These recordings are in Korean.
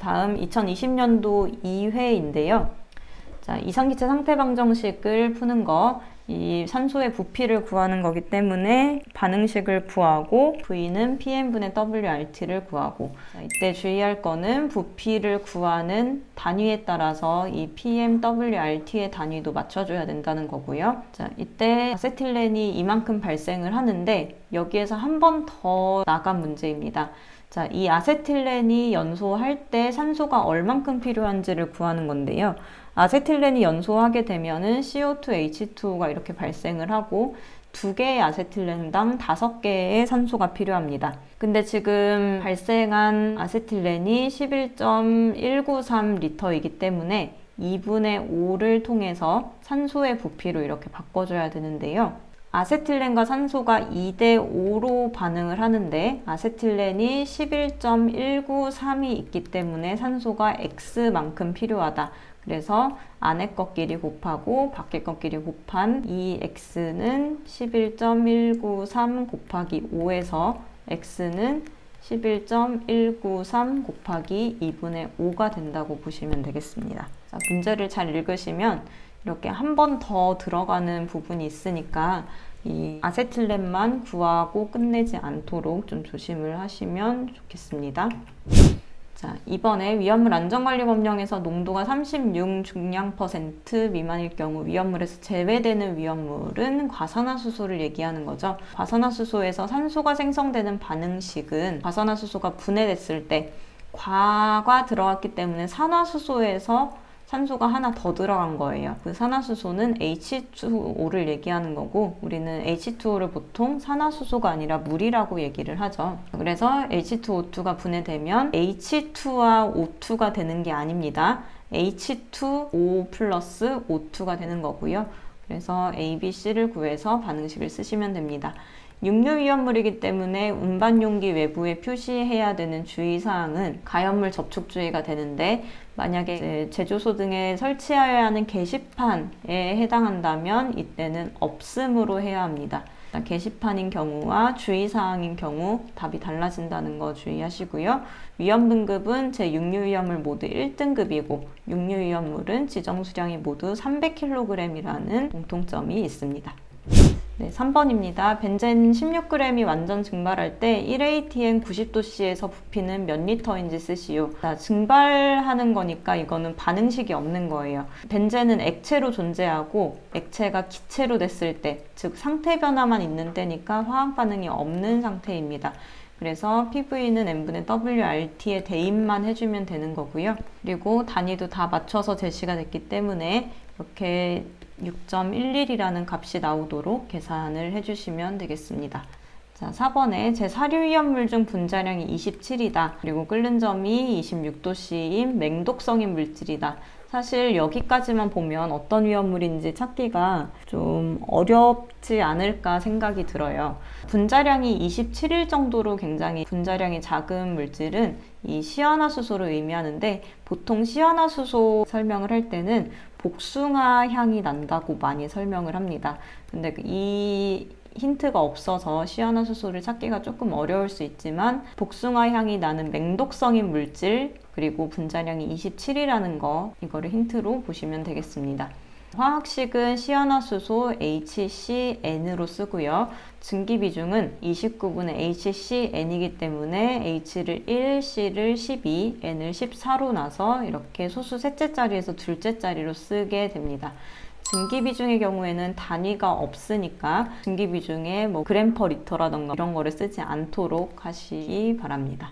다음 2020년도 2회인데요. 자, 이상기체 상태 방정식을 푸는 거, 이 산소의 부피를 구하는 거기 때문에 반응식을 구하고 V는 PM분의 WRT를 구하고, 자, 이때 주의할 거는 부피를 구하는 단위에 따라서 이 PM, WRT의 단위도 맞춰줘야 된다는 거고요. 자, 이때 아세틸렌이 이만큼 발생을 하는데 여기에서 한 번 더 나간 문제입니다. 자, 이 아세틸렌이 연소할 때 산소가 얼만큼 필요한지를 구하는 건데요. 아세틸렌이 연소하게 되면은 CO2, H2O가 이렇게 발생을 하고 2개의 아세틸렌당 5개의 산소가 필요합니다. 근데 지금 발생한 아세틸렌이 11.193L이기 때문에 2분의 5를 통해서 산소의 부피로 이렇게 바꿔줘야 되는데요. 아세틸렌과 산소가 2대 5로 반응을 하는데 아세틸렌이 11.193이 있기 때문에 산소가 X만큼 필요하다. 그래서 안에 것끼리 곱하고 밖에 것끼리 곱한 이 X는 11.193 곱하기 5에서 X는 11.193 곱하기 2분의 5가 된다고 보시면 되겠습니다. 자, 문제를 잘 읽으시면 이렇게 한 번 더 들어가는 부분이 있으니까 이 아세틸렌만 구하고 끝내지 않도록 좀 조심을 하시면 좋겠습니다. 자, 이번에 위험물 안전관리법령에서 농도가 36 중량 % 미만일 경우 위험물에서 제외되는 위험물은 과산화수소를 얘기하는 거죠. 과산화수소에서 산소가 생성되는 반응식은 과산화수소가 분해됐을 때 과가 들어갔기 때문에 산화수소에서 산소가 하나 더 들어간 거예요. 그 산화수소는 H2O를 얘기하는 거고 우리는 H2O를 보통 산화수소가 아니라 물이라고 얘기를 하죠. 그래서 H2O2가 분해되면 H2와 O2가 되는 게 아닙니다. H2O 플러스 O2가 되는 거고요. 그래서 A, B, C를 구해서 반응식을 쓰시면 됩니다. 육류위험물이기 때문에 운반용기 외부에 표시해야 되는 주의사항은 가연물 접촉주의가 되는데 만약에 제조소 등에 설치하여야 하는 게시판에 해당한다면 이때는 없음으로 해야 합니다. 게시판인 경우와 주의사항인 경우 답이 달라진다는 거 주의하시고요. 위험 등급은 제6류위험물 모두 1등급이고 육류위험물은 지정수량이 모두 300kg이라는 공통점이 있습니다. 네, 3번입니다. 벤젠 16g이 완전 증발할 때 1atm 90도씨에서 부피는 몇 리터인지 쓰시오. 자, 증발하는 거니까 이거는 반응식이 없는 거예요. 벤젠은 액체로 존재하고 액체가 기체로 됐을 때, 즉 상태 변화만 있는 때니까 화학 반응이 없는 상태입니다. 그래서 PV는 N분의 WRT의 대입만 해주면 되는 거고요. 그리고 단위도 다 맞춰서 제시가 됐기 때문에 이렇게 6.11이라는 값이 나오도록 계산을 해주시면 되겠습니다. 자, 4번에 제4류위험물 중 분자량이 27이다. 그리고 끓는 점이 26도씨인 맹독성인 물질이다. 사실 여기까지만 보면 어떤 위험물인지 찾기가 좀 어렵지 않을까 생각이 들어요. 분자량이 27일 정도로 굉장히 분자량이 작은 물질은 이 시아나수소를 의미하는데 보통 시아나수소 설명을 할 때는 복숭아 향이 난다고 많이 설명을 합니다. 근데 이 힌트가 없어서 시아나수소를 찾기가 조금 어려울 수 있지만 복숭아 향이 나는 맹독성인 물질 그리고 분자량이 27이라는 거 이거를 힌트로 보시면 되겠습니다. 화학식은 시아나수소 HCN으로 쓰고요. 증기비중은 29분의 HCN이기 때문에 H를 1, C를 12, N을 14로 나서 이렇게 소수 셋째 자리에서 둘째 자리로 쓰게 됩니다. 증기비중의 경우에는 단위가 없으니까 증기비중에 뭐 그램 퍼 리터라던가 이런 거를 쓰지 않도록 하시기 바랍니다.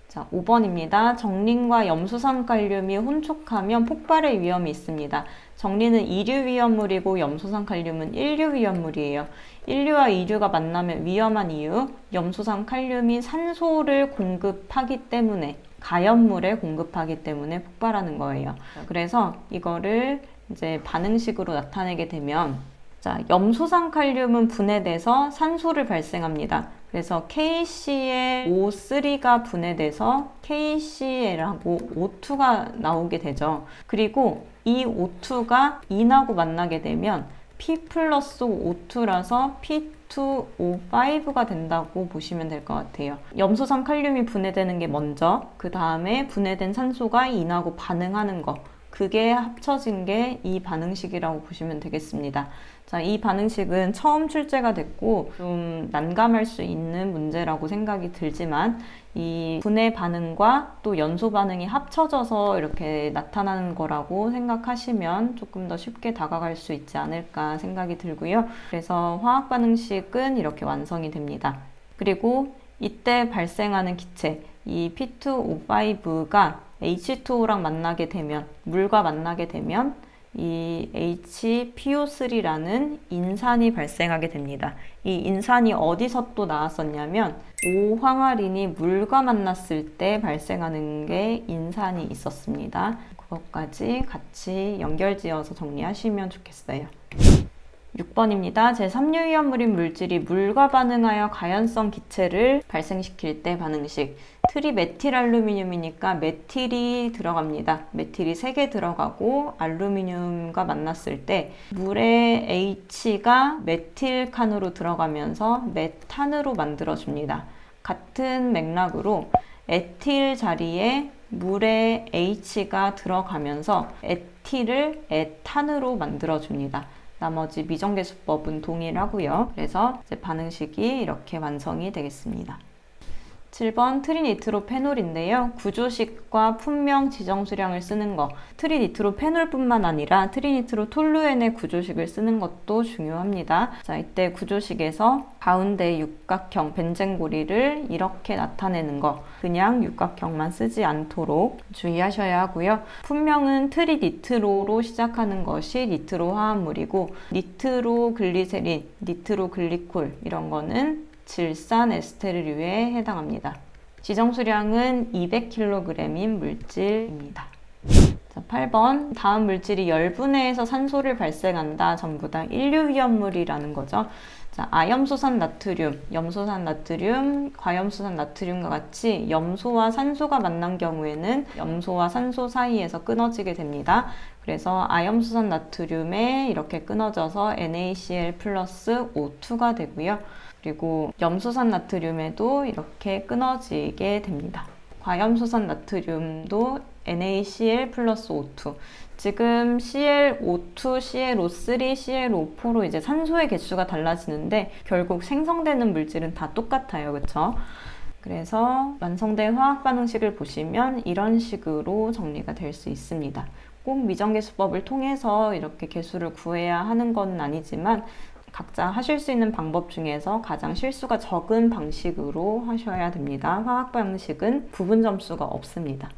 자, 5번입니다. 정린과 염소산칼륨이 혼촉하면 폭발의 위험이 있습니다. 정린은 2류 위험물이고 염소산칼륨은 1류 위험물이에요. 1류와 2류가 만나면 위험한 이유, 염소산칼륨이 산소를 공급하기 때문에 가연물에 공급하기 때문에 폭발하는 거예요. 그래서 이거를 이제 반응식으로 나타내게 되면 자, 염소산칼륨은 분해돼서 산소를 발생합니다. 그래서 KClO3가 분해돼서 KCl하고 O2가 나오게 되죠. 그리고 이 O2가 인하고 만나게 되면 P 플러스 O2라서 P2O5가 된다고 보시면 될 것 같아요. 염소산 칼륨이 분해되는 게 먼저, 그 다음에 분해된 산소가 인하고 반응하는 거, 그게 합쳐진 게 이 반응식이라고 보시면 되겠습니다. 자, 이 반응식은 처음 출제가 됐고 좀 난감할 수 있는 문제라고 생각이 들지만 이 분해 반응과 또 연소 반응이 합쳐져서 이렇게 나타나는 거라고 생각하시면 조금 더 쉽게 다가갈 수 있지 않을까 생각이 들고요. 그래서 화학 반응식은 이렇게 완성이 됩니다. 그리고 이때 발생하는 기체, 이 P2O5가 H2O랑 만나게 되면, 물과 만나게 되면 이 HPO3라는 인산이 발생하게 됩니다. 이 인산이 어디서 또 나왔었냐면 5황화린이 물과 만났을 때 발생하는 게 인산이 있었습니다. 그것까지 같이 연결지어서 정리하시면 좋겠어요. 6번입니다. 제3유위험물인 물질이 물과 반응하여 가연성 기체를 발생시킬 때 반응식. 트리메틸알루미늄이니까 메틸이 들어갑니다. 메틸이 3개 들어가고 알루미늄과 만났을 때 물의 H가 메틸칸으로 들어가면서 메탄으로 만들어줍니다. 같은 맥락으로 에틸 자리에 물의 H가 들어가면서 에틸을 에탄으로 만들어줍니다. 나머지 미정계수법은 동일하고요. 그래서 이제 반응식이 이렇게 완성이 되겠습니다. 7번 트리니트로페놀인데요. 구조식과 품명 지정수량을 쓰는 거. 트리니트로페놀뿐만 아니라 트리니트로톨루엔의 구조식을 쓰는 것도 중요합니다. 자, 이때 구조식에서 가운데 육각형 벤젠고리를 이렇게 나타내는 거. 그냥 육각형만 쓰지 않도록 주의하셔야 하고요. 품명은 트리니트로로 시작하는 것이 니트로 화합물이고 니트로글리세린, 니트로글리콜 이런 거는 질산 에스테르류에 해당합니다. 지정수량은 200kg인 물질입니다. 자, 8번 다음 물질이 열분해해서 산소를 발생한다. 전부 다 인류위험물이라는 거죠. 자, 아염소산 나트륨, 염소산 나트륨, 과염소산 나트륨과 같이 염소와 산소가 만난 경우에는 염소와 산소 사이에서 끊어지게 됩니다. 그래서 아염소산 나트륨에 이렇게 끊어져서 NaCl 플러스 O2가 되고요. 그리고 염소산 나트륨에도 이렇게 끊어지게 됩니다. 과염소산 나트륨도 NaCl 플러스 O2. 지금 ClO2, ClO3, ClO4로 이제 산소의 개수가 달라지는데 결국 생성되는 물질은 다 똑같아요. 그렇죠? 그래서 완성된 화학 반응식을 보시면 이런 식으로 정리가 될 수 있습니다. 꼭 미정계수법을 통해서 이렇게 개수를 구해야 하는 건 아니지만 각자 하실 수 있는 방법 중에서 가장 실수가 적은 방식으로 하셔야 됩니다. 화학 방식은 부분 점수가 없습니다.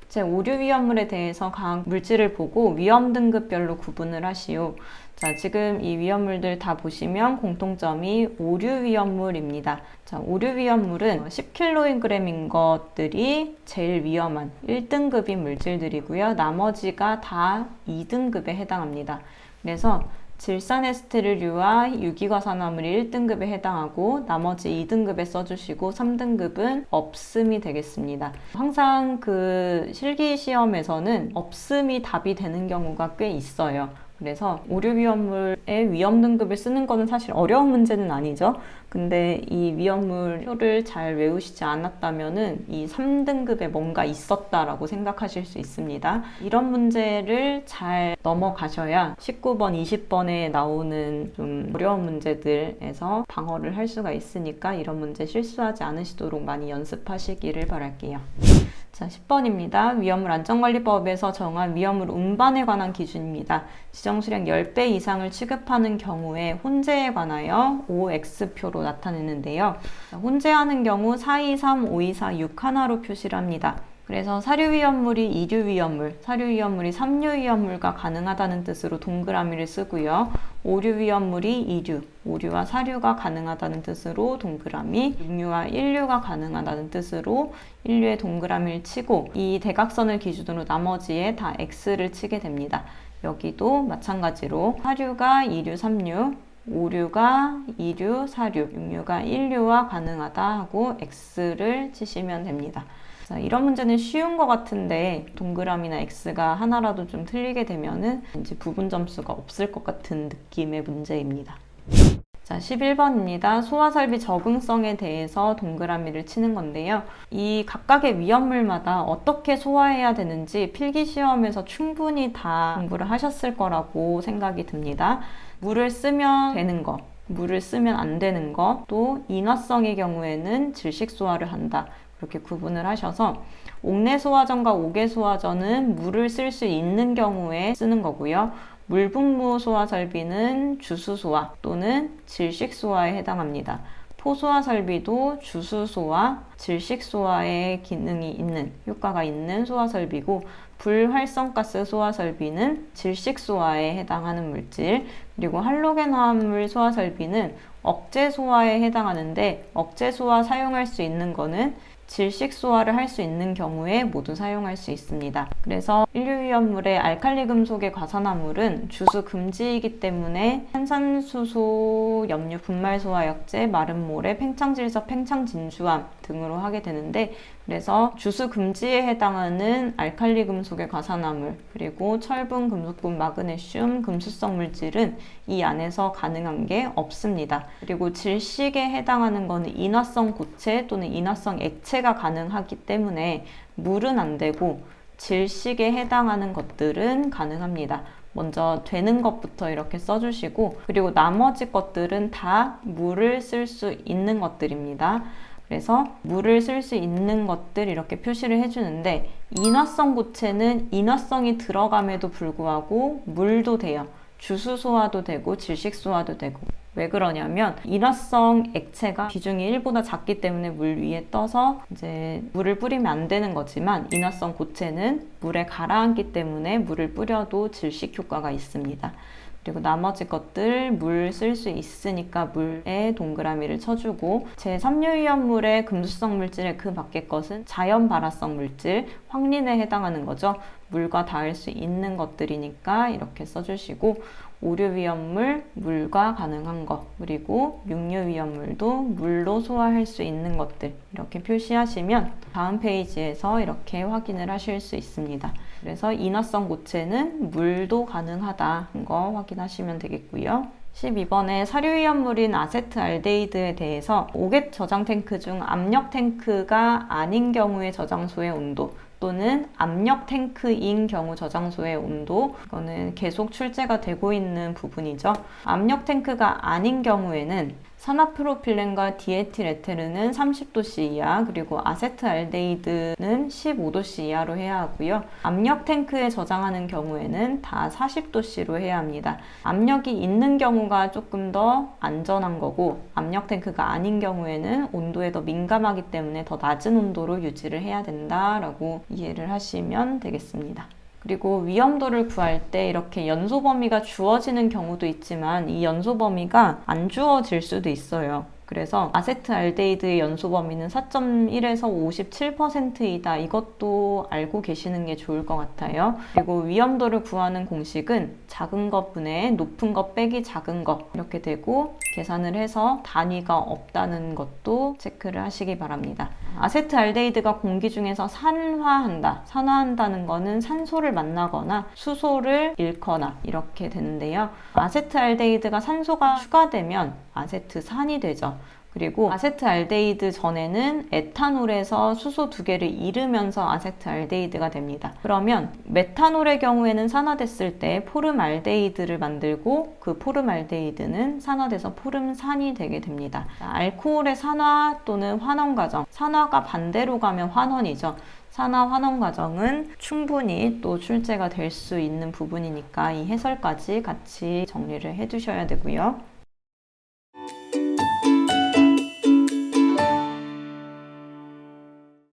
제5류 위험물에 대해서 각 물질을 보고 위험 등급별로 구분을 하시오. 자, 지금 이 위험물들 다 보시면 공통점이 5류 위험물입니다. 자, 5류 위험물은 10kg인 것들이 제일 위험한 1등급인 물질들이고요. 나머지가 다 2등급에 해당합니다. 그래서 질산에스테르류와 유기과산화물이 1등급에 해당하고 나머지 2등급에 써주시고 3등급은 없음이 되겠습니다. 항상 그 실기시험에서는 없음이 답이 되는 경우가 꽤 있어요. 그래서 오류위험물의 위험 등급을 쓰는 거는 사실 어려운 문제는 아니죠. 근데 이 위험물표를 잘 외우시지 않았다면은 이 3등급에 뭔가 있었다라고 생각하실 수 있습니다. 이런 문제를 잘 넘어가셔야 19번, 20번에 나오는 좀 어려운 문제들에서 방어를 할 수가 있으니까 이런 문제 실수하지 않으시도록 많이 연습하시기를 바랄게요. 자, 10번입니다. 위험물 안전관리법에서 정한 위험물 운반에 관한 기준입니다. 지정수량 10배 이상을 취급하는 경우에 혼재에 관하여 OX표로 나타내는데요. 자, 혼재하는 경우 423, 524, 6 하나로 표시를 합니다. 그래서 사료위험물이 2류위험물, 사료위험물이 3류위험물과 가능하다는 뜻으로 동그라미를 쓰고요. 5류위험물이 2류, 5류와 4류가 가능하다는 뜻으로 동그라미, 6류와 1류가 가능하다는 뜻으로 1류에 동그라미를 치고 이 대각선을 기준으로 나머지에 다 X를 치게 됩니다. 여기도 마찬가지로 4류가 2류, 3류, 5류가 2류, 4류, 6류가 1류와 가능하다 하고 X를 치시면 됩니다. 자, 이런 문제는 쉬운 것 같은데 동그라미나 X가 하나라도 좀 틀리게 되면은 왠지 부분 점수가 없을 것 같은 느낌의 문제입니다. 자, 11번입니다. 소화설비 적응성에 대해서 동그라미를 치는 건데요. 이 각각의 위험물마다 어떻게 소화해야 되는지 필기시험에서 충분히 다 공부를 하셨을 거라고 생각이 듭니다. 물을 쓰면 되는 것, 물을 쓰면 안 되는 것, 또 인화성의 경우에는 질식소화를 한다. 그렇게 구분을 하셔서 옥내소화전과 옥외소화전은 물을 쓸 수 있는 경우에 쓰는 거고요. 물분무 소화설비는 주수소화 또는 질식소화에 해당합니다. 포소화설비도 주수소화, 질식소화의 기능이 있는, 효과가 있는 소화설비고, 불활성가스 소화설비는 질식소화에 해당하는 물질, 그리고 할로겐 화합물 소화설비는 억제소화에 해당하는데, 억제소화 사용할 수 있는 거는 질식소화를 할 수 있는 경우에 모두 사용할 수 있습니다. 그래서 인류위험물의 알칼리 금속의 과산화물은 주수 금지이기 때문에 탄산수소, 염류 분말소화약제, 마른 모래, 팽창질소, 팽창진주암 등으로 하게 되는데, 그래서 주수 금지에 해당하는 알칼리 금속의 과산화물, 그리고 철분, 금속분, 마그네슘, 금수성 물질은 이 안에서 가능한 게 없습니다. 그리고 질식에 해당하는 것은 인화성 고체 또는 인화성 액체가 가능하기 때문에 물은 안 되고 질식에 해당하는 것들은 가능합니다. 먼저 되는 것부터 이렇게 써주시고, 그리고 나머지 것들은 다 물을 쓸 수 있는 것들입니다. 그래서 물을 쓸 수 있는 것들 이렇게 표시를 해주는데, 인화성 고체는 인화성이 들어감에도 불구하고 물도 돼요. 주수소화도 되고 질식소화도 되고. 왜 그러냐면 인화성 액체가 비중이 1보다 작기 때문에 물 위에 떠서 이제 물을 뿌리면 안 되는 거지만, 인화성 고체는 물에 가라앉기 때문에 물을 뿌려도 질식 효과가 있습니다. 그리고 나머지 것들 물 쓸 수 있으니까 물에 동그라미를 쳐주고, 제3유위험물의 금수성 물질의 그 밖의 것은 자연 발화성 물질, 황린에 해당하는 거죠. 물과 닿을 수 있는 것들이니까 이렇게 써주시고, 오류위험물, 물과 가능한 것, 그리고 육류위험물도 물로 소화할 수 있는 것들 이렇게 표시하시면 다음 페이지에서 이렇게 확인을 하실 수 있습니다. 그래서 인화성 고체는 물도 가능하다는 거 확인하시면 되겠고요. 12번에 사료위험물인 아세트알데히드에 대해서 옥액 저장 탱크 중 압력 탱크가 아닌 경우의 저장소의 온도, 또는 압력 탱크인 경우 저장소의 온도, 이거는 계속 출제가 되고 있는 부분이죠. 압력 탱크가 아닌 경우에는 산화프로필렌과 디에틸에테르는 30도씨 이하, 그리고 아세트알데히드는 15도씨 이하로 해야 하고요. 압력 탱크에 저장하는 경우에는 다 40도씨로 해야 합니다. 압력이 있는 경우가 조금 더 안전한 거고, 압력 탱크가 아닌 경우에는 온도에 더 민감하기 때문에 더 낮은 온도로 유지를 해야 된다라고 이해를 하시면 되겠습니다. 그리고 위험도를 구할 때 이렇게 연소 범위가 주어지는 경우도 있지만 이 연소 범위가 안 주어질 수도 있어요. 그래서 아세트알데히드의 연소 범위는 4.1에서 57%이다. 이것도 알고 계시는 게 좋을 것 같아요. 그리고 위험도를 구하는 공식은 작은 것 분의 높은 것 빼기 작은 것 이렇게 되고, 계산을 해서 단위가 없다는 것도 체크를 하시기 바랍니다. 아세트알데히드가 공기 중에서 산화한다. 산화한다는 거는 산소를 만나거나 수소를 잃거나 이렇게 되는데요. 아세트알데히드가 산소가 추가되면 아세트산이 되죠. 그리고 아세트알데히드 전에는 에탄올에서 수소 2개를 잃으면서 아세트알데히드가 됩니다. 그러면 메탄올의 경우에는 산화됐을 때 포름알데히드를 만들고, 그 포름알데히드는 산화돼서 포름산이 되게 됩니다. 알코올의 산화 또는 환원 과정, 산화가 반대로 가면 환원이죠. 산화 환원 과정은 충분히 또 출제가 될 수 있는 부분이니까 이 해설까지 같이 정리를 해 두셔야 되고요.